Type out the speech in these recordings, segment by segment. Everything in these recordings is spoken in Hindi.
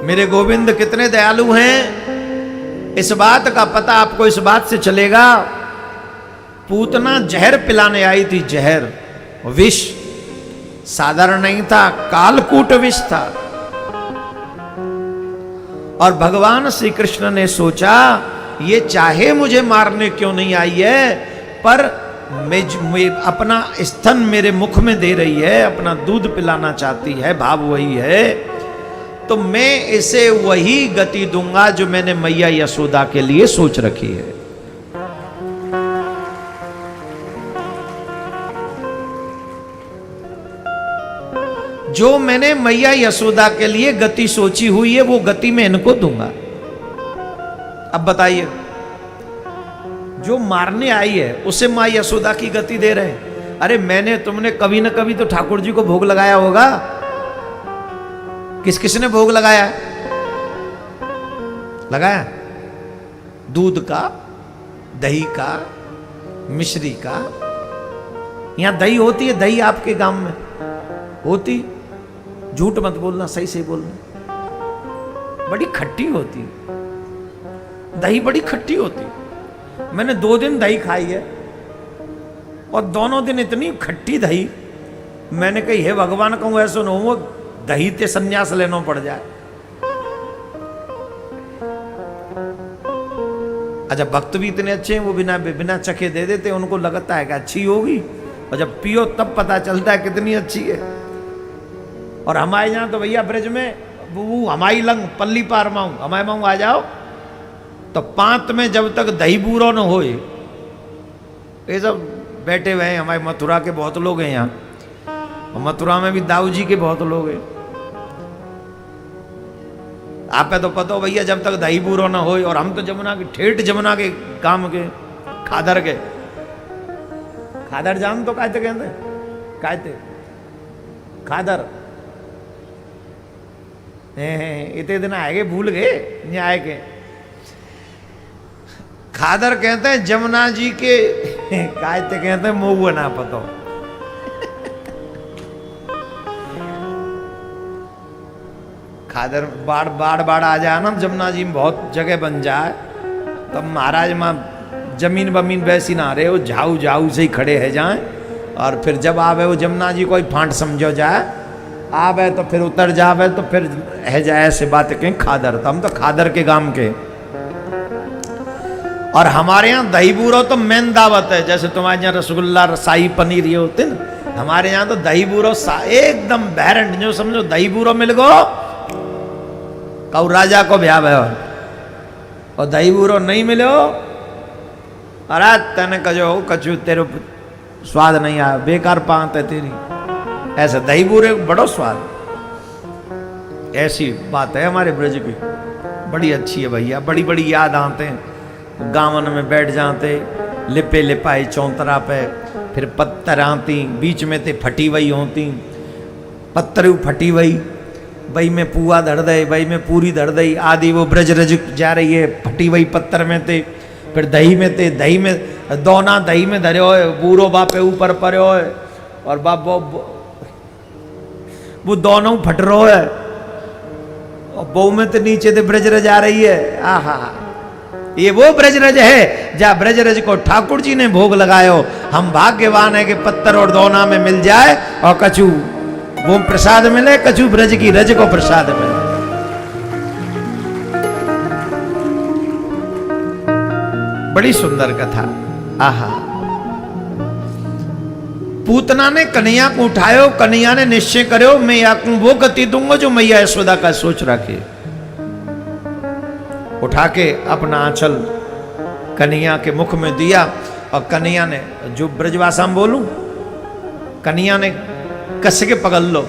मेरे गोविंद कितने दयालु हैं, इस बात का पता आपको इस बात से चलेगा। पूतना जहर पिलाने आई थी, जहर, विष, साधारण नहीं था, कालकूट विष था। और भगवान श्री कृष्ण ने सोचा ये चाहे मुझे मारने क्यों नहीं आई है, पर मैं अपना स्तन मेरे मुख में दे रही है, अपना दूध पिलाना चाहती है, भाव वही है, तो मैं इसे वही गति दूंगा जो मैंने मैया यशोदा के लिए सोच रखी है। जो मैंने मैया यशोदा के लिए गति सोची हुई है वो गति मैं इनको दूंगा। अब बताइए, जो मारने आई है उसे मां यशोदा की गति दे रहे हैं। अरे तुमने कभी ना कभी तो ठाकुर जी को भोग लगाया होगा। किस किसने भोग लगाया? लगाया दूध का, दही का, मिश्री का। यहां दही होती है? दही आपके गांव में होती? झूठ मत बोलना, सही सही बोलना। बड़ी खट्टी होती दही, बड़ी खट्टी होती। मैंने 2 दिन दही खाई है और दोनों दिन इतनी खट्टी दही, मैंने कही हे भगवान, कहूं ऐसा न हो दही ते संन्यास लेना पड़ जाए। अच्छा, भक्त भी इतने अच्छे हैं, वो बिना चखे दे देते, उनको लगता है कि अच्छी होगी, और जब पियो तब पता चलता है कितनी अच्छी है। और हमारे यहाँ तो भैया ब्रज में वो हमारी लंग पल्ली पार माऊं, हमारे माऊं आ जाओ तो पांत में जब तक दही बूरो न हो, ये सब बैठे हुए हैं। हमारे मथुरा के बहुत लोग हैं यहाँ, और मथुरा में भी दाऊ जी के बहुत लोग हैं। आप पे तो पता हो भैया, जब तक दही बूरो न हो। और हम तो जमुना के ठेठ जमुना के काम के खादर के, खादर जान तो कहते कहते खादर इतने दिन आएगे, भूल गए न्याय के। खादर कहते हैं जमुना जी के, कहते हैं मोह ना पतो। खादर बाढ़ आ जाए ना जमुना जी में, बहुत जगह बन जाए, तब महाराज माँ जमीन बमीन वैसी ना रहे, वो झाऊ से ही खड़े है जाए। और फिर जब आवे वो जमुना जी कोई फांट समझो जाए, आवे तो फिर उतर जावे, तो फिर है जाए ऐसे बात कहें खादर। तो हम तो खादर के गांव के। और हमारे यहाँ दही बूरो तो मेन दावत है। जैसे तुम्हारे यहाँ रसगुल्ला, शाही पनीर ये होते ना, हमारे यहाँ तो दही बूरो एकदम बैरंट, जो समझो दही बूरो मिल गो कऊ राजा को ब्याह है। और दही बूरो नहीं मिलो, अरे तने कचू तेरे स्वाद नहीं आया, बेकार पांत है तेरी। ऐसा दही बूरे बड़ो स्वाद, ऐसी बात है हमारे ब्रज की। बड़ी अच्छी है भैया, बड़ी बड़ी याद आते हैं। गावन में बैठ जाते, लिपे लिपाई चौंतरा पे, फिर पत्थर आती, बीच में ते फटी वही होती, पत्थर फटी वही, बई में पुआ धर दे, बई में पूरी धर दई, आदि वो ब्रज रज जा रही है, फटी वही पत्थर में थे। फिर दही में थे, दही में दोना दही में धरे हो, बूरो बापे ऊपर परे हो, और बाप वो दोनों फट रहो है, और बहू में तो नीचे ते ब्रज रज आ रही है। आहा, ये वो ब्रजरज है जहाँ ब्रजरज को ठाकुर जी ने भोग लगायो। हम भाग्यवान है कि पत्थर और दोना में मिल जाए, और कछु वो प्रसाद मिले, कछु ब्रज की रज को प्रसाद मिले। बड़ी सुंदर कथा। आहा, पूतना ने कन्हैया को उठायो, कन्हैया ने निश्चय करो मैं आपको वो गति दूंगा जो मैया यशोदा का सोच रखे। उठा के अपना आंचल कन्हैया के मुख में दिया, और कन्हैया ने, जो ब्रजभाषा में बोलूं, कन्हैया ने कस के पकड़ लो।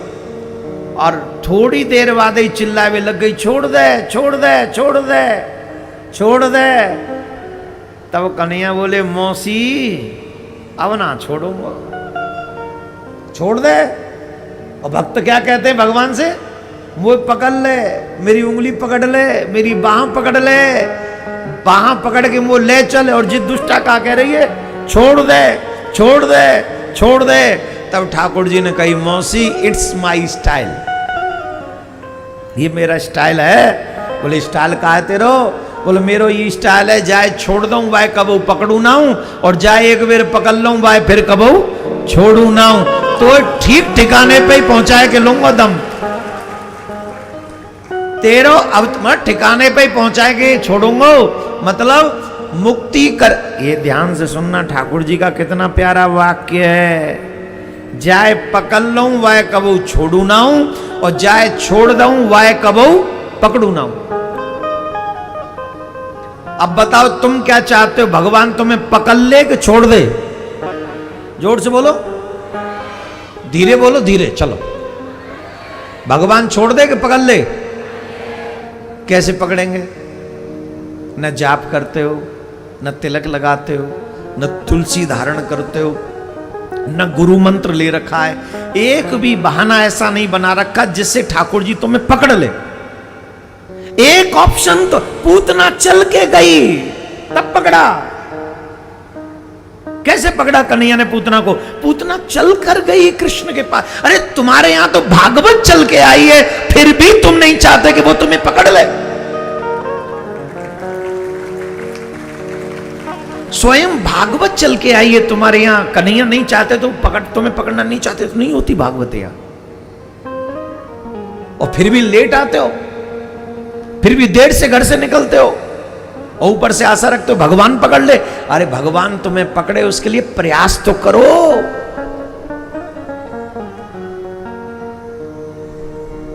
और थोड़ी देर बाद ही चिल्लावे लग गई, छोड़ दे छोड़ दे छोड़ दे छोड़ दे। तब कन्हैया बोले, मौसी अब ना छोड़ूंगा, छोड़ दे। और भक्त क्या कहते हैं भगवान से, वो पकड़ ले, मेरी उंगली पकड़ ले, मेरी बाह पकड़ ले, बाह पकड़ के वो ले चल। और जिस दुष्टा का कह रही है, छोड़ दे छोड़ दे छोड़ दे। तब ठाकुर जी ने कही, मौसी इट्स माई स्टाइल, ये मेरा स्टाइल है। बोले स्टाइल का है तेरो? बोले मेरो ये स्टाइल है, जाए छोड़ दूं वाय कबू पकड़ू ना हूं, और जाए एक बार पकड़ लूं वाय फिर कबू छोड़ू ना हूं। तो ठीक ठिकाने पे ही पहुंचाए के लूंगा दम तेरो। अब तुम्हारे ठिकाने पे ही पहुंचाए के छोड़ूंगा, मतलब मुक्ति कर। ये ध्यान से सुनना, ठाकुर जी का कितना प्यारा वाक्य है। जाए पकड़ लूं वाय कबू छोड़ू ना हूं, और जाए छोड़ दूं वाय कबू पकड़ू ना हूं। अब बताओ तुम क्या चाहते हो? भगवान तुम्हें पकड़ ले कि छोड़ दे? जोर से बोलो, धीरे बोलो, धीरे चलो। भगवान छोड़ दे कि पकड़ ले? कैसे पकड़ेंगे? न जाप करते हो, न तिलक लगाते हो, न तुलसी धारण करते हो, न गुरु मंत्र ले रखा है। एक भी बहाना ऐसा नहीं बना रखा जिससे ठाकुर जी तुम्हें पकड़ ले। एक ऑप्शन तो पूतना चल के गई तब पकड़ा। कैसे पकड़ा कन्हैया ने पूतना को? पूतना चल कर गई कृष्ण के पास। अरे तुम्हारे यहां तो भागवत चल के आई है, फिर भी तुम नहीं चाहते कि वो तुम्हें पकड़ ले। स्वयं भागवत चल के आई है तुम्हारे यहां, कन्हैया नहीं चाहते तो तुम्हें पकड़ना नहीं चाहते तो नहीं होती भागवत यहां। और फिर भी लेट आते हो, फिर भी देर से घर से निकलते हो, और ऊपर से आशा रखते हो भगवान पकड़ ले। अरे भगवान तुम्हें पकड़े उसके लिए प्रयास तो करो।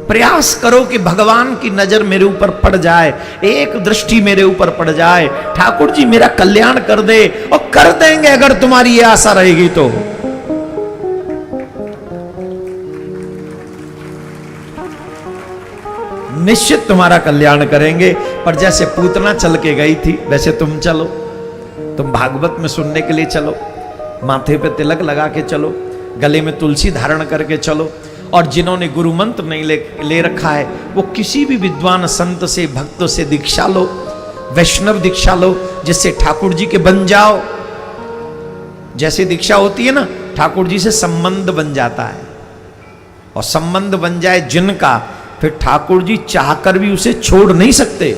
प्रयास करो कि भगवान की नजर मेरे ऊपर पड़ जाए, एक दृष्टि मेरे ऊपर पड़ जाए, ठाकुर जी मेरा कल्याण कर दे। और कर देंगे अगर तुम्हारी ये आशा रहेगी तो। निश्चित तुम्हारा कल्याण करेंगे। पर जैसे पूतना चल के गई थी वैसे तुम चलो। तुम भागवत में सुनने के लिए चलो, माथे पे तिलक लगा के चलो, गले में तुलसी धारण करके चलो। और जिन्होंने गुरु मंत्र नहीं ले रखा है वो किसी भी विद्वान संत से, भक्त से दीक्षा लो, वैष्णव दीक्षा लो, जिससे ठाकुर जी के बन जाओ। जैसे दीक्षा होती है ना, ठाकुर जी से संबंध बन जाता है, और संबंध बन जाए जिनका, फिर ठाकुर जी चाहकर भी उसे छोड़ नहीं सकते।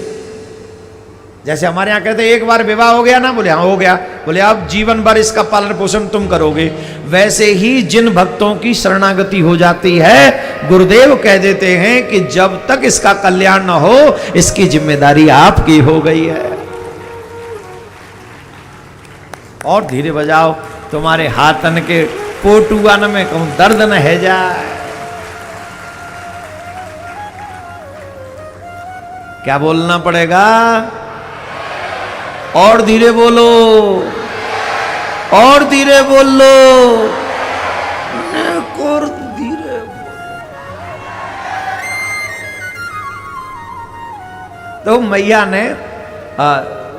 जैसे हमारे यहां कहते हैं एक बार विवाह हो गया ना, बोले हाँ हो गया, बोले अब जीवन भर इसका पालन पोषण तुम करोगे। वैसे ही जिन भक्तों की शरणागति हो जाती है, गुरुदेव कह देते हैं कि जब तक इसका कल्याण न हो इसकी जिम्मेदारी आपकी हो गई है। और धीरे बजाओ, तुम्हारे हाथन के पोटुआन में कहूं दर्द न है जाए। क्या बोलना पड़ेगा? और धीरे बोलो, और धीरे बोलो, और धीरे बोलो। तो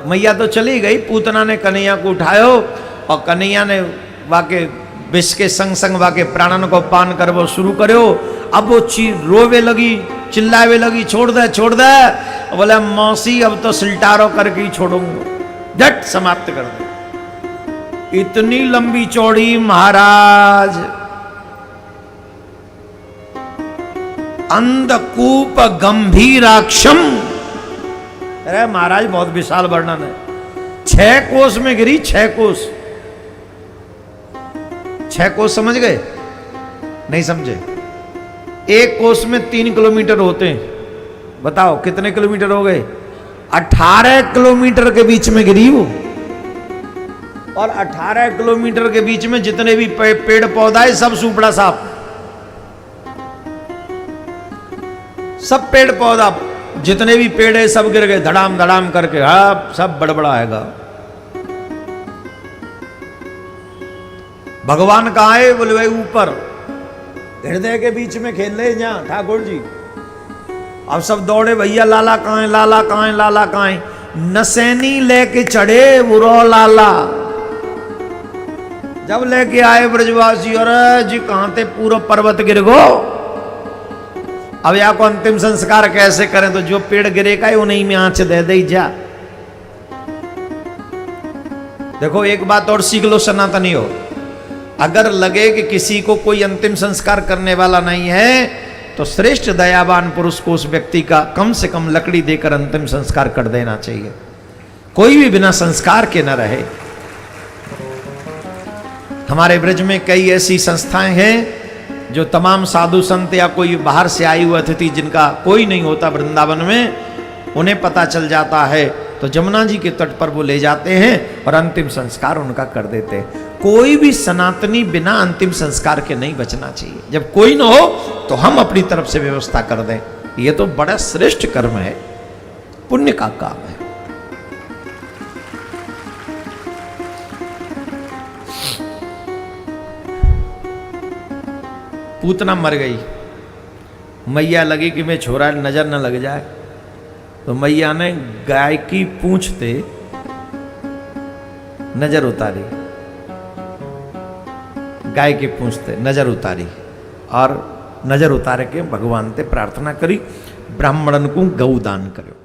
मैया तो चली गई, पूतना ने कन्हैया को उठायो, और कन्हैया ने वाके विष के संग संग वाके प्राणन को पान कर वो शुरू करो। अब वो रोवे लगी, चिल्लावे लगी, छोड़ दे छोड़ दे। बोला मौसी अब तो सिलटारो करके ही छोड़ूंगा, झट समाप्त कर दे। इतनी लंबी चौड़ी महाराज, अंधकूप गंभीराक्षम। अरे महाराज बहुत विशाल वर्णन है। 6 कोस में गिरी, 6 कोस। 6 कोस समझ गए? नहीं समझे? एक कोस में 3 किलोमीटर होते हैं। बताओ कितने किलोमीटर हो गए? 18 किलोमीटर के बीच में गिरी वो। और 18 किलोमीटर के बीच में जितने भी पेड़ पौधा है सब सुपड़ा साफ, सब पेड़ पौधा जितने भी पेड़ है सब गिर गए धड़ाम धड़ाम करके। हाँ सब बड़बड़ाएगा। भगवान कहाँ है? बोले भाई ऊपर हृदय के बीच में खेल रहे जहां ठाकुर जी। अब सब दौड़े, भैया लाला कहाँ है, लाला कहाँ है, लाला कहाँ है। नसैनी लेके चढ़े बुरो लाला। जब लेके आए ब्रजवासी, अरे जी कहां थे, पूरा पर्वत गिर गो। अब या को अंतिम संस्कार कैसे करें? तो जो पेड़ गिरेगा उन्हीं में आंच दे दे जा। देखो एक बात और सीख लो सनातनी हो, अगर लगे कि किसी को कोई अंतिम संस्कार करने वाला नहीं है तो श्रेष्ठ दयावान पुरुष को उस व्यक्ति का कम से कम लकड़ी देकर अंतिम संस्कार कर देना चाहिए। कोई भी बिना संस्कार के न रहे। हमारे ब्रज में कई ऐसी संस्थाएं हैं जो तमाम साधु संत या कोई बाहर से आई हुई अतिथि जिनका कोई नहीं होता वृंदावन में, उन्हें पता चल जाता है तो जमुना जी के तट पर वो ले जाते हैं और अंतिम संस्कार उनका कर देते हैं। कोई भी सनातनी बिना अंतिम संस्कार के नहीं बचना चाहिए। जब कोई न हो तो हम अपनी तरफ से व्यवस्था कर दें। ये तो बड़ा श्रेष्ठ कर्म है, पुण्य का काम है। पूतना मर गई, मैया लगी कि मैं छोरा नजर न लग जाए, तो मैया ने गाय की पूंछ से नजर उतारी, गाय की पूंछ से नजर उतारी और नजर उतार के भगवान से प्रार्थना करी ब्राह्मणन को गौ दान करो।